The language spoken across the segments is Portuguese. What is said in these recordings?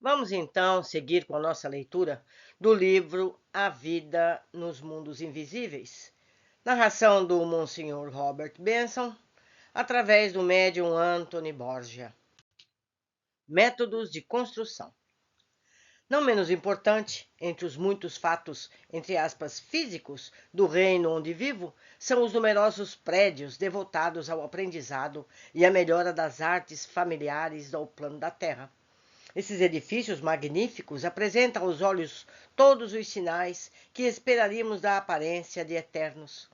Vamos então seguir com a nossa leitura do livro A Vida nos Mundos Invisíveis, narração do Monsenhor Robert Benson, através do médium Anthony Borgia. Métodos de construção. Não menos importante, entre os muitos fatos, entre aspas, físicos do reino onde vivo, são os numerosos prédios devotados ao aprendizado e à melhora das artes familiares do plano da Terra. Esses edifícios magníficos apresentam aos olhos todos os sinais que esperaríamos da aparência de eternos.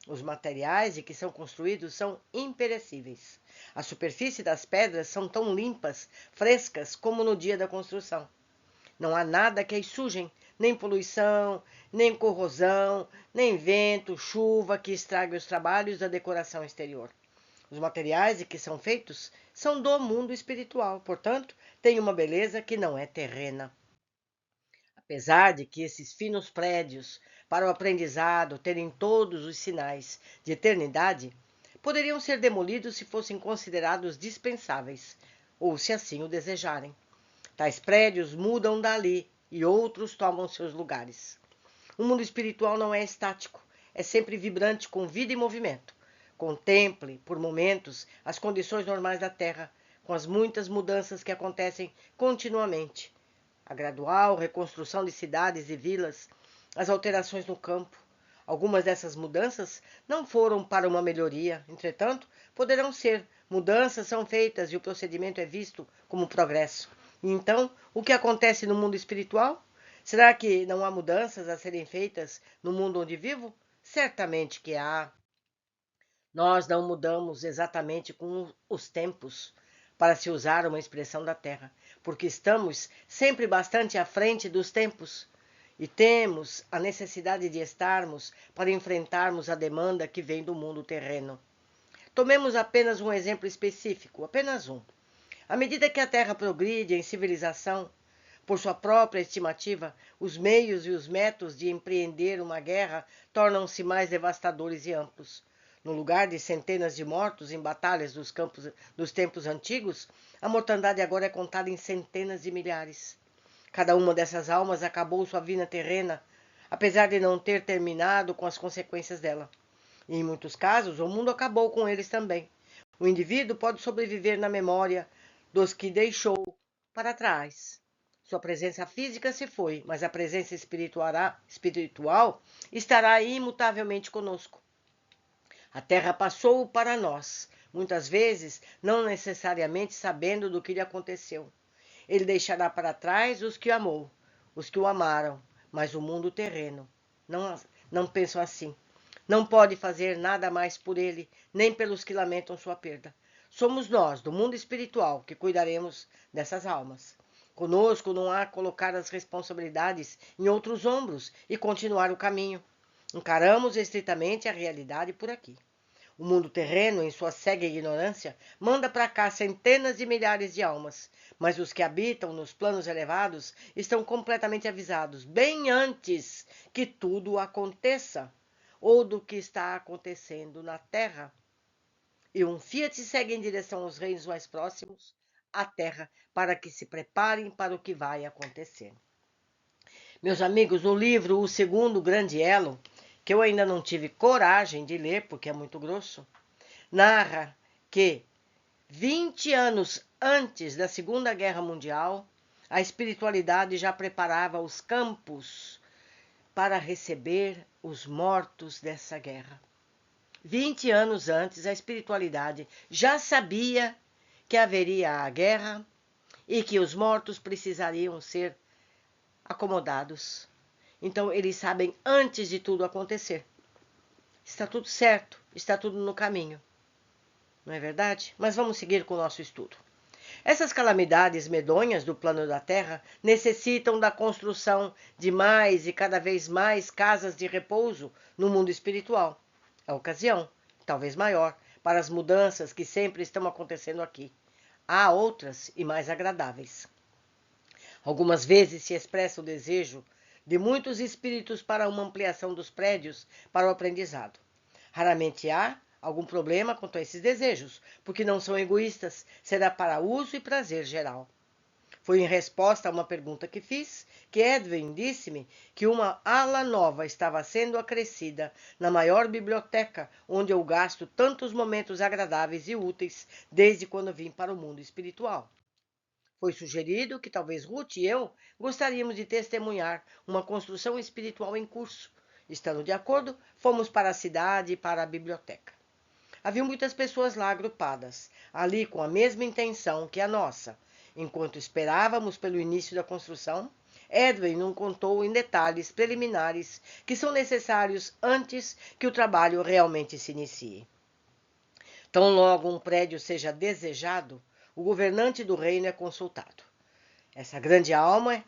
Os materiais de que são construídos são imperecíveis. A superfície das pedras são tão limpas, frescas, como no dia da construção. Não há nada que as sujem, nem poluição, nem corrosão, nem vento, chuva que estrague os trabalhos da decoração exterior. Os materiais de que são feitos são do mundo espiritual, portanto, têm uma beleza que não é terrena. Apesar de que esses finos prédios, para o aprendizado, terem todos os sinais de eternidade, poderiam ser demolidos se fossem considerados dispensáveis, ou se assim o desejarem. Tais prédios mudam dali e outros tomam seus lugares. O mundo espiritual não é estático, é sempre vibrante com vida e movimento. Contemple, por momentos, as condições normais da Terra, com as muitas mudanças que acontecem continuamente. A gradual reconstrução de cidades e vilas, as alterações no campo. Algumas dessas mudanças não foram para uma melhoria, entretanto, poderão ser. Mudanças são feitas e o procedimento é visto como progresso. E então, o que acontece no mundo espiritual? Será que não há mudanças a serem feitas no mundo onde vivo? Certamente que há. Nós não mudamos exatamente com os tempos, para se usar uma expressão da Terra, porque estamos sempre bastante à frente dos tempos e temos a necessidade de estarmos para enfrentarmos a demanda que vem do mundo terreno. Tomemos apenas um exemplo específico, apenas um. À medida que a Terra progride em civilização, por sua própria estimativa, os meios e os métodos de empreender uma guerra tornam-se mais devastadores e amplos. No lugar de centenas de mortos em batalhas dos tempos antigos, a mortandade agora é contada em centenas de milhares. Cada uma dessas almas acabou sua vida terrena, apesar de não ter terminado com as consequências dela. E em muitos casos, o mundo acabou com eles também. O indivíduo pode sobreviver na memória dos que deixou para trás. Sua presença física se foi, mas a presença espiritual estará imutavelmente conosco. A terra passou para nós, muitas vezes não necessariamente sabendo do que lhe aconteceu. Ele deixará para trás os que amou, os que o amaram, mas o mundo terreno não pensam assim. Não pode fazer nada mais por ele, nem pelos que lamentam sua perda. Somos nós, do mundo espiritual, que cuidaremos dessas almas. Conosco não há colocar as responsabilidades em outros ombros e continuar o caminho. Encaramos estritamente a realidade por aqui. O mundo terreno, em sua cega ignorância, manda para cá centenas de milhares de almas, mas os que habitam nos planos elevados estão completamente avisados, bem antes que tudo aconteça, ou do que está acontecendo na Terra. E um Fiat segue em direção aos reinos mais próximos, à Terra, para que se preparem para o que vai acontecer. Meus amigos, o livro O Segundo Grande Elo, que eu ainda não tive coragem de ler, porque é muito grosso, narra que 20 anos antes da Segunda Guerra Mundial, a espiritualidade já preparava os campos para receber os mortos dessa guerra. 20 anos antes, a espiritualidade já sabia que haveria a guerra e que os mortos precisariam ser acomodados. Então, eles sabem antes de tudo acontecer. Está tudo certo, está tudo no caminho. Não é verdade? Mas vamos seguir com o nosso estudo. Essas calamidades medonhas do plano da Terra necessitam da construção de mais e cada vez mais casas de repouso no mundo espiritual. A ocasião, talvez maior, para as mudanças que sempre estão acontecendo aqui. Há outras e mais agradáveis. Algumas vezes se expressa o desejo de muitos espíritos para uma ampliação dos prédios para o aprendizado. Raramente há algum problema quanto a esses desejos, porque não são egoístas, será para uso e prazer geral. Foi em resposta a uma pergunta que fiz que Edwin disse-me que uma ala nova estava sendo acrescida na maior biblioteca onde eu gasto tantos momentos agradáveis e úteis desde quando vim para o mundo espiritual. Foi sugerido que talvez Ruth e eu gostaríamos de testemunhar uma construção espiritual em curso. Estando de acordo, fomos para a cidade e para a biblioteca. Havia muitas pessoas lá agrupadas, ali com a mesma intenção que a nossa. Enquanto esperávamos pelo início da construção, Edwin nos contou em detalhes preliminares que são necessários antes que o trabalho realmente se inicie. Tão logo um prédio seja desejado, o governante do reino é consultado. Essa grande alma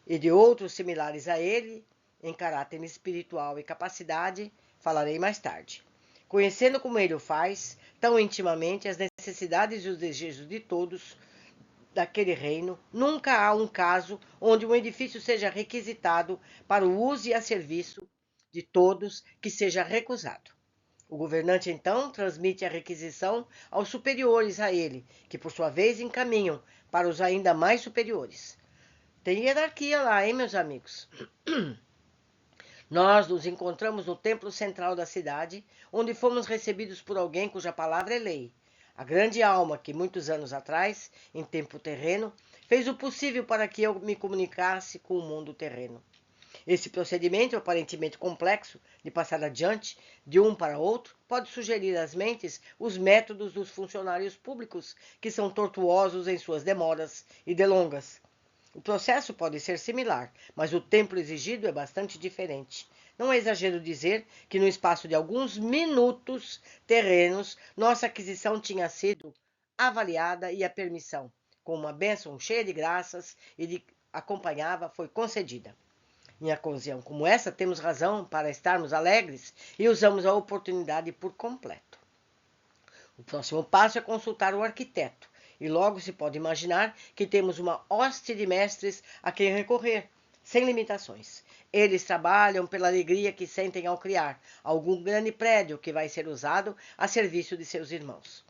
e de outros similares a ele, em caráter espiritual e capacidade, falarei mais tarde. Conhecendo como ele o faz, tão intimamente, as necessidades e os desejos de todos daquele reino, nunca há um caso onde um edifício seja requisitado para o uso e a serviço de todos que seja recusado. O governante, então, transmite a requisição aos superiores a ele, que, por sua vez, encaminham para os ainda mais superiores. Tem hierarquia lá, hein, meus amigos? Nós nos encontramos no templo central da cidade, onde fomos recebidos por alguém cuja palavra é lei. A grande alma que, muitos anos atrás, em tempo terreno, fez o possível para que eu me comunicasse com o mundo terreno. Esse procedimento, aparentemente complexo, de passar adiante de um para outro, pode sugerir às mentes os métodos dos funcionários públicos, que são tortuosos em suas demoras e delongas. O processo pode ser similar, mas o tempo exigido é bastante diferente. Não é exagero dizer que no espaço de alguns minutos terrenos, nossa aquisição tinha sido avaliada e a permissão, com uma bênção cheia de graças e de acompanhava, foi concedida. Em ocasião como essa, temos razão para estarmos alegres e usamos a oportunidade por completo. O próximo passo é consultar o arquiteto, e logo se pode imaginar que temos uma hoste de mestres a quem recorrer, sem limitações. Eles trabalham pela alegria que sentem ao criar algum grande prédio que vai ser usado a serviço de seus irmãos.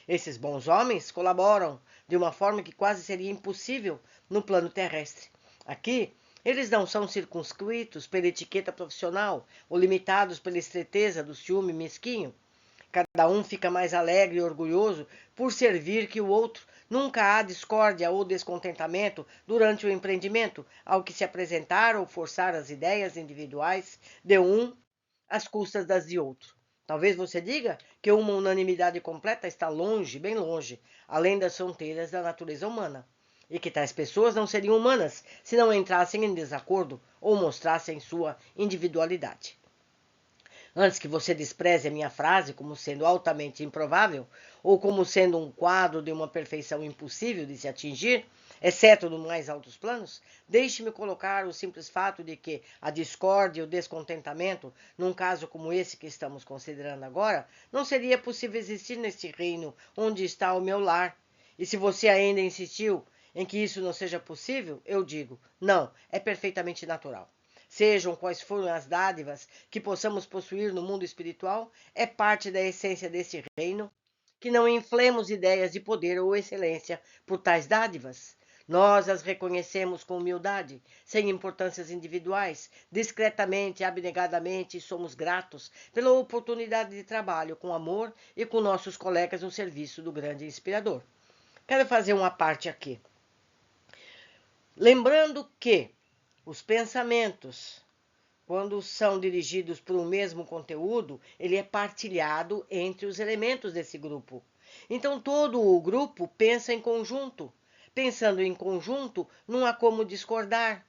Esses bons homens colaboram de uma forma que quase seria impossível no plano terrestre. Aqui, eles não são circunscritos pela etiqueta profissional ou limitados pela estreiteza do ciúme mesquinho. Cada um fica mais alegre e orgulhoso por servir que o outro. Nunca há discórdia ou descontentamento durante o empreendimento, ao que se apresentar ou forçar as ideias individuais de um às custas das de outro. Talvez você diga que uma unanimidade completa está longe, bem longe, além das fronteiras da natureza humana, e que tais pessoas não seriam humanas se não entrassem em desacordo ou mostrassem sua individualidade. Antes que você despreze a minha frase como sendo altamente improvável, ou como sendo um quadro de uma perfeição impossível de se atingir, exceto nos mais altos planos, deixe-me colocar o simples fato de que a discórdia e o descontentamento, num caso como esse que estamos considerando agora, não seria possível existir neste reino onde está o meu lar. E se você ainda insistiu em que isso não seja possível, eu digo, não, é perfeitamente natural. Sejam quais forem as dádivas que possamos possuir no mundo espiritual, é parte da essência desse reino que não inflemos ideias de poder ou excelência por tais dádivas. Nós as reconhecemos com humildade, sem importâncias individuais, discretamente e abnegadamente, e somos gratos pela oportunidade de trabalho com amor e com nossos colegas no serviço do grande inspirador. Quero fazer uma parte aqui. Lembrando que os pensamentos, quando são dirigidos por um mesmo conteúdo, ele é partilhado entre os elementos desse grupo. Então, todo o grupo pensa em conjunto. Pensando em conjunto, não há como discordar,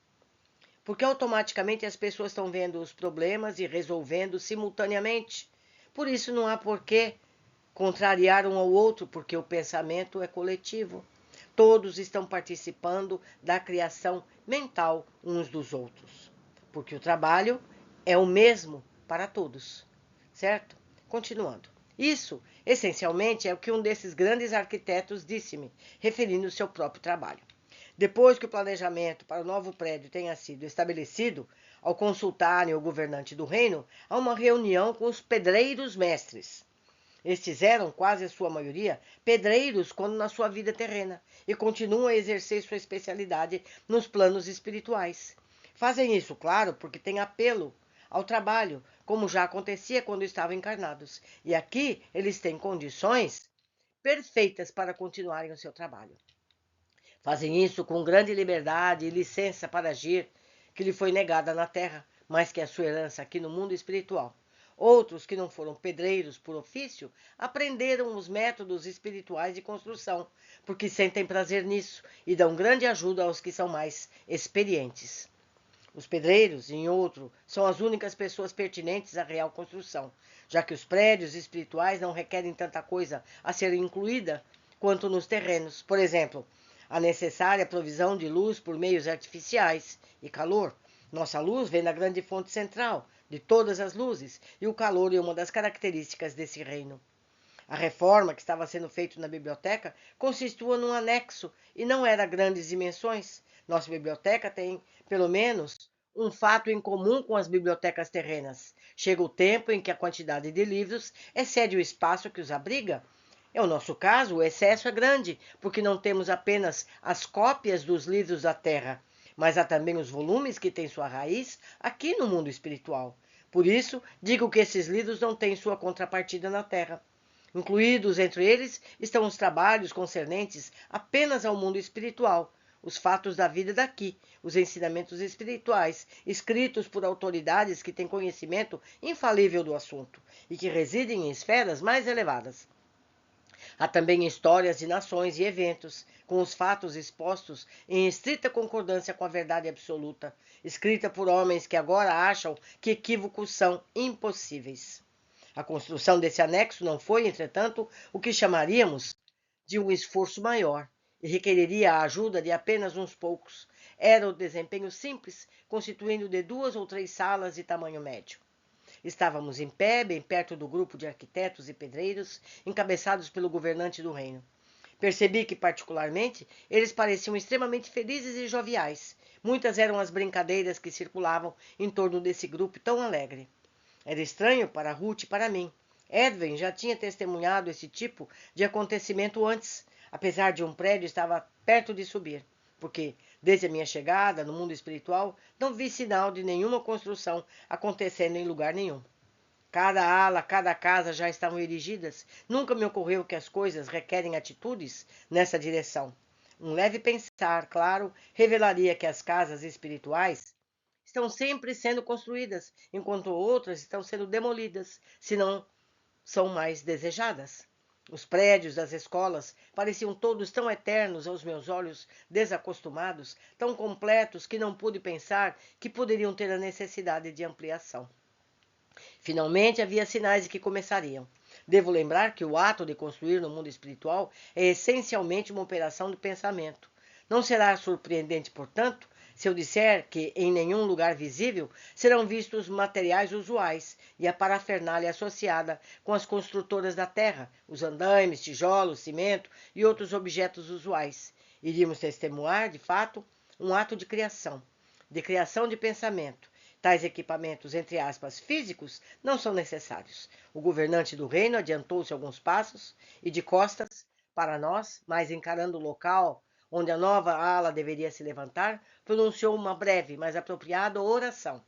porque automaticamente as pessoas estão vendo os problemas e resolvendo simultaneamente. Por isso, não há por que contrariar um ao outro, porque o pensamento é coletivo. Todos estão participando da criação mental uns dos outros, porque o trabalho é o mesmo para todos, certo? Continuando. Isso, essencialmente, é o que um desses grandes arquitetos disse-me, referindo ao seu próprio trabalho. Depois que o planejamento para o novo prédio tenha sido estabelecido, ao consultarem o governante do reino, há uma reunião com os pedreiros mestres. Estes eram, quase a sua maioria, pedreiros quando na sua vida terrena e continuam a exercer sua especialidade nos planos espirituais. Fazem isso, claro, porque têm apelo ao trabalho, como já acontecia quando estavam encarnados. E aqui eles têm condições perfeitas para continuarem o seu trabalho. Fazem isso com grande liberdade e licença para agir, que lhe foi negada na terra, mais que a sua herança aqui no mundo espiritual. Outros que não foram pedreiros por ofício aprenderam os métodos espirituais de construção, porque sentem prazer nisso e dão grande ajuda aos que são mais experientes. Os pedreiros, em outro, são as únicas pessoas pertinentes à real construção, já que os prédios espirituais não requerem tanta coisa a ser incluída quanto nos terrenos. Por exemplo, a necessária provisão de luz por meios artificiais e calor. Nossa luz vem da grande fonte central de todas as luzes, e o calor é uma das características desse reino. A reforma que estava sendo feita na biblioteca consistia num anexo e não era grandes dimensões. Nossa biblioteca tem, pelo menos, um fato em comum com as bibliotecas terrenas. Chega o tempo em que a quantidade de livros excede o espaço que os abriga. É o nosso caso, o excesso é grande, porque não temos apenas as cópias dos livros da Terra, mas há também os volumes que têm sua raiz aqui no mundo espiritual. Por isso, digo que esses livros não têm sua contrapartida na Terra. Incluídos entre eles estão os trabalhos concernentes apenas ao mundo espiritual, os fatos da vida daqui, os ensinamentos espirituais, escritos por autoridades que têm conhecimento infalível do assunto e que residem em esferas mais elevadas. Há também histórias de nações e eventos, com os fatos expostos em estrita concordância com a verdade absoluta, escrita por homens que agora acham que equívocos são impossíveis. A construção desse anexo não foi, entretanto, o que chamaríamos de um esforço maior e requereria a ajuda de apenas uns poucos. Era o desempenho simples, constituindo de 2 ou 3 salas de tamanho médio. Estávamos em pé, bem perto do grupo de arquitetos e pedreiros, encabeçados pelo governante do reino. Percebi que, particularmente, eles pareciam extremamente felizes e joviais. Muitas eram as brincadeiras que circulavam em torno desse grupo tão alegre. Era estranho para Ruth e para mim. Edwin já tinha testemunhado esse tipo de acontecimento antes, apesar de um prédio estar perto de subir, porque, desde a minha chegada no mundo espiritual, não vi sinal de nenhuma construção acontecendo em lugar nenhum. Cada ala, cada casa já estavam erigidas. Nunca me ocorreu que as coisas requerem atitudes nessa direção. Um leve pensar, claro, revelaria que as casas espirituais estão sempre sendo construídas, enquanto outras estão sendo demolidas, se não são mais desejadas. Os prédios das escolas pareciam todos tão eternos aos meus olhos desacostumados, tão completos que não pude pensar que poderiam ter a necessidade de ampliação. Finalmente havia sinais de que começariam. Devo lembrar que o ato de construir no mundo espiritual é essencialmente uma operação do pensamento. Não será surpreendente, portanto, se eu disser que em nenhum lugar visível serão vistos materiais usuais e a parafernália associada com as construtoras da terra, os andaimes, tijolos, cimento e outros objetos usuais. Iríamos testemunhar, de fato, um ato de criação de pensamento. Tais equipamentos, entre aspas, físicos, não são necessários. O governante do reino adiantou-se alguns passos e, de costas para nós, mas encarando o local onde a nova ala deveria se levantar, pronunciou uma breve, mas apropriada oração.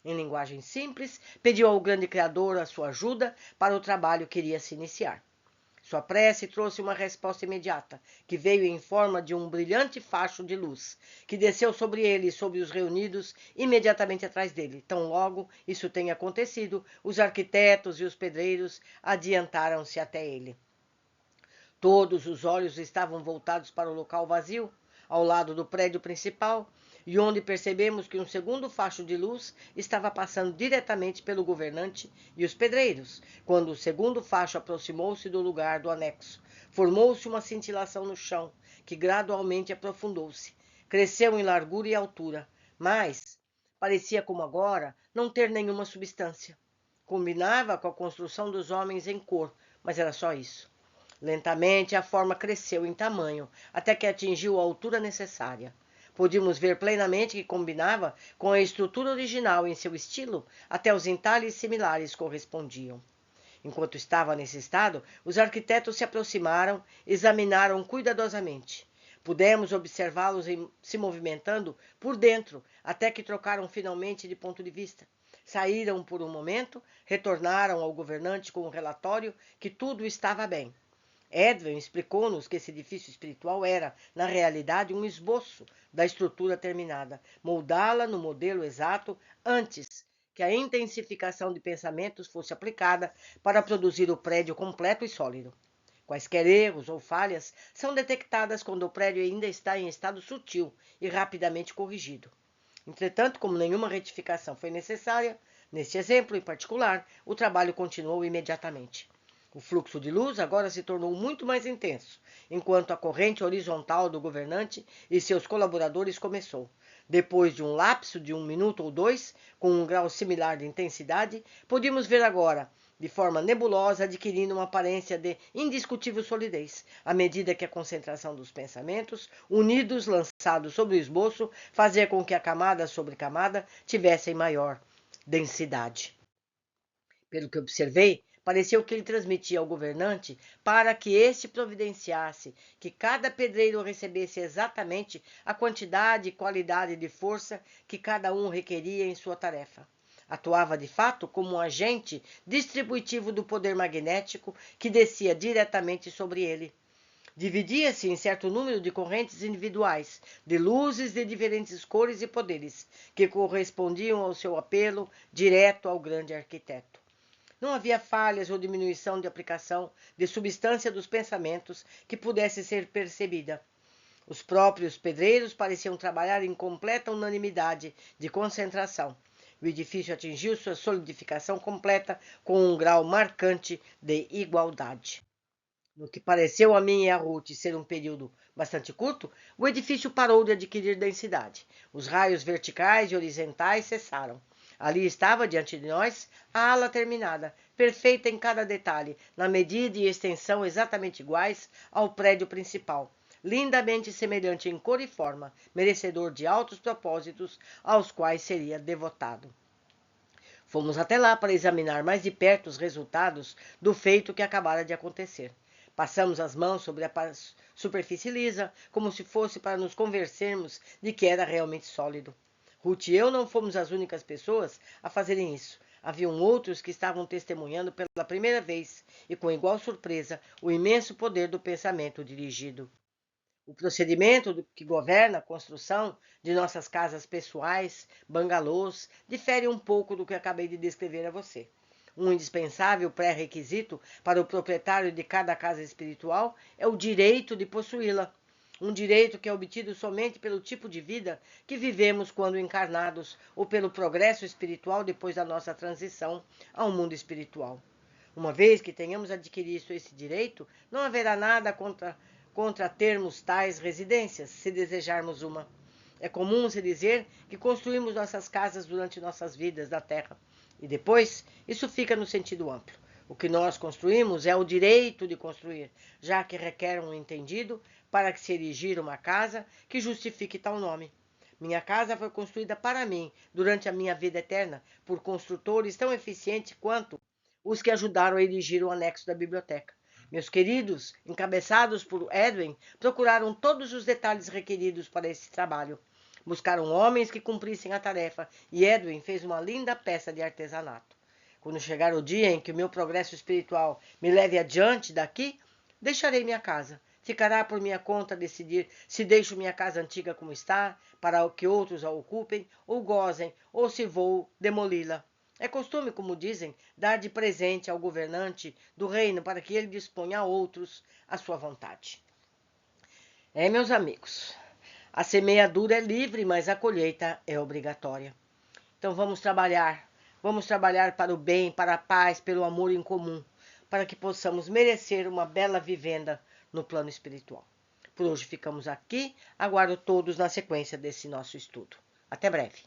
Em linguagem simples, pediu ao grande Criador a sua ajuda para o trabalho que iria se iniciar. Sua prece trouxe uma resposta imediata, que veio em forma de um brilhante facho de luz, que desceu sobre ele e sobre os reunidos imediatamente atrás dele. Tão logo isso tenha acontecido, os arquitetos e os pedreiros adiantaram-se até ele. Todos os olhos estavam voltados para o local vazio, ao lado do prédio principal, e onde percebemos que um segundo facho de luz estava passando diretamente pelo governante e os pedreiros. Quando o segundo facho aproximou-se do lugar do anexo, formou-se uma cintilação no chão, que gradualmente aprofundou-se. Cresceu em largura e altura, mas parecia, como agora, não ter nenhuma substância. Combinava com a construção dos homens em cor, mas era só isso. Lentamente a forma cresceu em tamanho, até que atingiu a altura necessária. Podíamos ver plenamente que combinava com a estrutura original em seu estilo, até os entalhes similares correspondiam. Enquanto estava nesse estado, os arquitetos se aproximaram, examinaram cuidadosamente. Pudemos observá-los se movimentando por dentro, até que trocaram finalmente de ponto de vista. Saíram por um momento, retornaram ao governante com um relatório que tudo estava bem. Edwin explicou-nos que esse edifício espiritual era, na realidade, um esboço da estrutura terminada, moldá-la no modelo exato antes que a intensificação de pensamentos fosse aplicada para produzir o prédio completo e sólido. Quaisquer erros ou falhas são detectadas quando o prédio ainda está em estado sutil e rapidamente corrigido. Entretanto, como nenhuma retificação foi necessária, neste exemplo em particular, o trabalho continuou imediatamente. O fluxo de luz agora se tornou muito mais intenso, enquanto a corrente horizontal do governante e seus colaboradores começou. Depois de um lapso de 1 minuto ou 2, com um grau similar de intensidade, podíamos ver agora, de forma nebulosa, adquirindo uma aparência de indiscutível solidez, à medida que a concentração dos pensamentos, unidos, lançados sobre o esboço, fazia com que a camada sobre camada tivessem maior densidade. Pelo que observei, pareceu que ele transmitia ao governante para que este providenciasse que cada pedreiro recebesse exatamente a quantidade e qualidade de força que cada um requeria em sua tarefa. Atuava de fato como um agente distributivo do poder magnético que descia diretamente sobre ele. Dividia-se em certo número de correntes individuais, de luzes de diferentes cores e poderes, que correspondiam ao seu apelo direto ao grande arquiteto. Não havia falhas ou diminuição de aplicação de substância dos pensamentos que pudesse ser percebida. Os próprios pedreiros pareciam trabalhar em completa unanimidade de concentração. O edifício atingiu sua solidificação completa com um grau marcante de igualdade. No que pareceu a mim e a Ruth ser um período bastante curto, o edifício parou de adquirir densidade. Os raios verticais e horizontais cessaram. Ali estava, diante de nós, a ala terminada, perfeita em cada detalhe, na medida e extensão exatamente iguais ao prédio principal, lindamente semelhante em cor e forma, merecedor de altos propósitos aos quais seria devotado. Fomos até lá para examinar mais de perto os resultados do feito que acabara de acontecer. Passamos as mãos sobre a superfície lisa, como se fosse para nos convencermos de que era realmente sólido. Ruth e eu não fomos as únicas pessoas a fazerem isso. Haviam outros que estavam testemunhando pela primeira vez, e com igual surpresa, o imenso poder do pensamento dirigido. O procedimento que governa a construção de nossas casas pessoais, bangalôs, difere um pouco do que acabei de descrever a você. Um indispensável pré-requisito para o proprietário de cada casa espiritual é o direito de possuí-la. Um direito que é obtido somente pelo tipo de vida que vivemos quando encarnados ou pelo progresso espiritual depois da nossa transição ao mundo espiritual. Uma vez que tenhamos adquirido esse direito, não haverá nada contra termos tais residências, se desejarmos uma. É comum se dizer que construímos nossas casas durante nossas vidas na Terra. E depois, isso fica no sentido amplo. O que nós construímos é o direito de construir, já que requer um entendido para que se erigir uma casa que justifique tal nome. Minha casa foi construída para mim, durante a minha vida eterna, por construtores tão eficientes quanto os que ajudaram a erigir o anexo da biblioteca. Meus queridos, encabeçados por Edwin, procuraram todos os detalhes requeridos para esse trabalho. Buscaram homens que cumprissem a tarefa, e Edwin fez uma linda peça de artesanato. Quando chegar o dia em que o meu progresso espiritual me leve adiante daqui, deixarei minha casa. Ficará por minha conta decidir se deixo minha casa antiga como está, para que outros a ocupem, ou gozem, ou se vou demoli-la. É costume, como dizem, dar de presente ao governante do reino para que ele disponha a outros à sua vontade. Meus amigos, a semeadura é livre, mas a colheita é obrigatória. Então vamos trabalhar para o bem, para a paz, pelo amor em comum, para que possamos merecer uma bela vivenda no plano espiritual. Por hoje ficamos aqui, aguardo todos na sequência desse nosso estudo. Até breve.